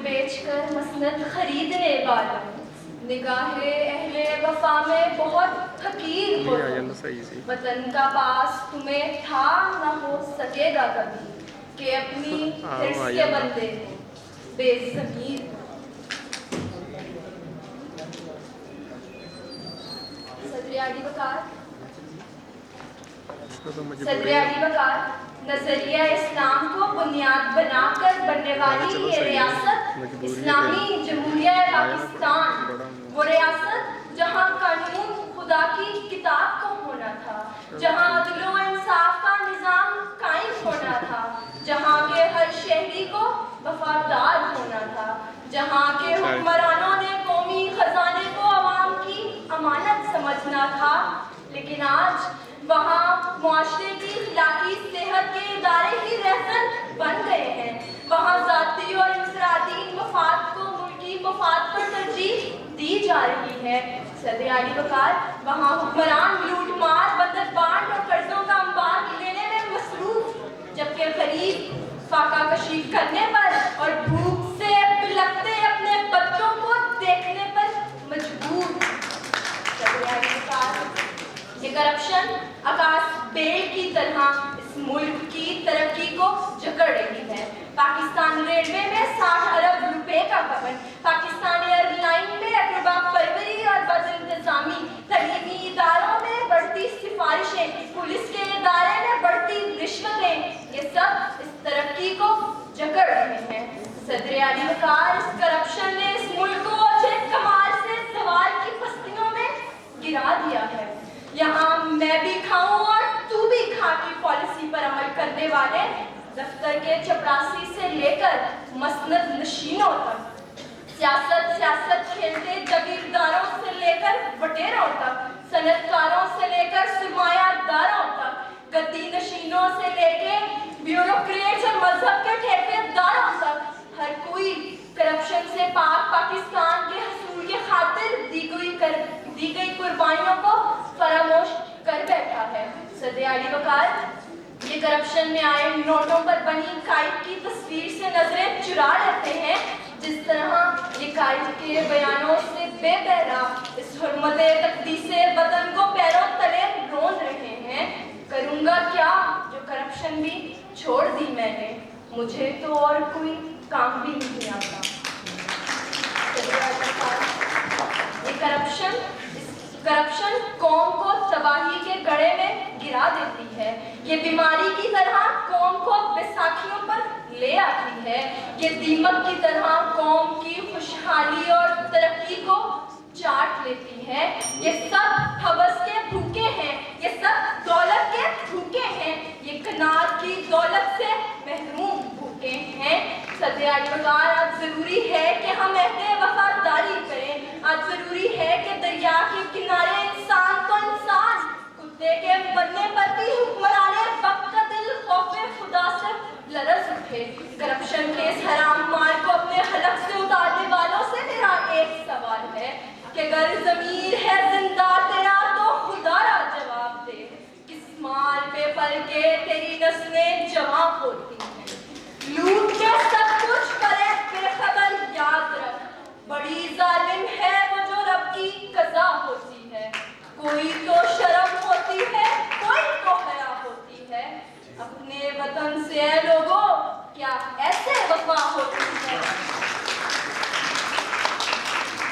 بیچ کر مسند خریدنے والوں، نگاہ اہل وفا میں بہت حقیر ہو تم، وطن کا پاس تمہیں تھا نہ ہو سکے گا کبھی، کہ اپنی حرص کے بندے ہو بے ضمیر ہو۔ صدر علی وقار، نظریہ اسلام کو بنیاد بنا کر بننے والی یہ ریاست اسلامی جمہوریہ پاکستان، وہ ریاست جہاں قانون خدا کی کتاب کو ہونا تھا، جہاں عدل و انصاف کا نظام قائم ہونا تھا، جہاں کے ہر شہری کو وفادار ہونا تھا، جہاں کے حکمرانوں نے قومی خزانے کو عوام کی امانت سمجھنا تھا، لیکن آج وہاں معاشرے کی اخلاقی صحت کے ادارے ہی رہزن بن گئے ہیں، وہاں ذاتی اور انفرادی مفاد کو ملکی مفاد پر ترجیح دی جا رہی ہے۔ صدر علی وقار، وہاں حکمران لوٹ مار، بندر بانٹ اور قرضوں کا انبار لینے میں مصروف، جبکہ غریب فاقہ کشی کرنے پر اور بھوک سے بلکتے اپنے بچوں کو دیکھنے پر مجبور۔ صدر علی وقار، یہ کرپشن آکاش بیل کی طرح اس ملک کی ترقی کو جکڑ رہی ہے۔ پاکستان ریلوے میں 60 ارب روپے کا گبن، پاکستان ایئر لائن میں اقربا پروری اور بد انتظامی، تعلیمی اداروں میں بڑھتی سفارشیں، پولیس کے ادارے میں بڑھتی رشوتیں، یہ سب اس ترقی کو جکڑ رہے ہیں۔ صدر علی وقار، اس کرپشن نے اس ملک کو اوجھے کمال سے زوال کی پستیوں میں گرا دیا ہے۔ یہاں میں بھی کھاؤں اور تو بھی کھا کی پالیسی پر عمل کرنے والے دفتر کے چپراسی سے لے کر مسند نشینوں تک، سیاست کھیلتے جاگیرداروں سے لے کر وٹیروں تک، صنعت کاروں سے لے کر سرمایہ داروں تک، گدی نشینوں سے لے کے بیوروکریٹس اور مذہب کے ٹھیکے داروں تک، ہر کوئی کرپشن سے پاک پاکستان کے حصول کے خاطر دی گئی قربانیوں کو فراموش کر بیٹھا ہے۔ صدر علی وقار، یہ کرپشن میں آئے نوٹوں پر بنی قائد کی تصویر سے نظریں چرا لیتے ہیں، جس طرح یہ قائد کے بیانوں سے بے بہرا اس حرمت تقدیس وطن کو پیروں تلے رون رہے ہیں۔ کروں گا کیا جو کرپشن بھی چھوڑ دی میں نے، مجھے تو اور کوئی کام بھی نہیں آتا۔ یہ کرپشن قوم کو تباہی کے گڑھے میں گرا دیتی ہے، یہ بیماری کی طرح قوم کو بیساکھیوں پر لے آتی ہے، یہ دیمک کی طرح قوم کی خوشحالی اور ترقی کو چاٹ لیتی ہے۔ یہ سب ہوس کے بھوکے ہیں، یہ سب دولت کے بھوکے ہیں، یہ کنات کی دولت سے محروم بھوکے ہیں۔ صدر علی وقار، آج ضروری ہے کہ ہم عہد وفاداری کریں، آج ضروری ہے کہ دریا کے کنارے انسان تو انسان، کتے کے مرنے پر بھی حکمران وقت کا دل خوف خدا سے لرز اٹھے۔ کرپشن کے اس حرام مال کو اپنے حلق سے اتارنے والوں سے میرا ایک سوال ہے کہ اگر ضمیر ہے زندہ تیرا تو خدا را جواب دے، کس مال پہ پل کے تیری نسلیں جمع ہوتی ہیں، لوٹ کے سب کچھ کرے بے خبر یاد رکھ، بڑی ظالم ہے وہ جو رب کی قضا ہوتی ہے، کوئی تو شرم ہوتی ہے، کوئی تو حیا ہوتی ہے، اپنے وطن سے اے لوگوں کیا ایسے وفا ہوتی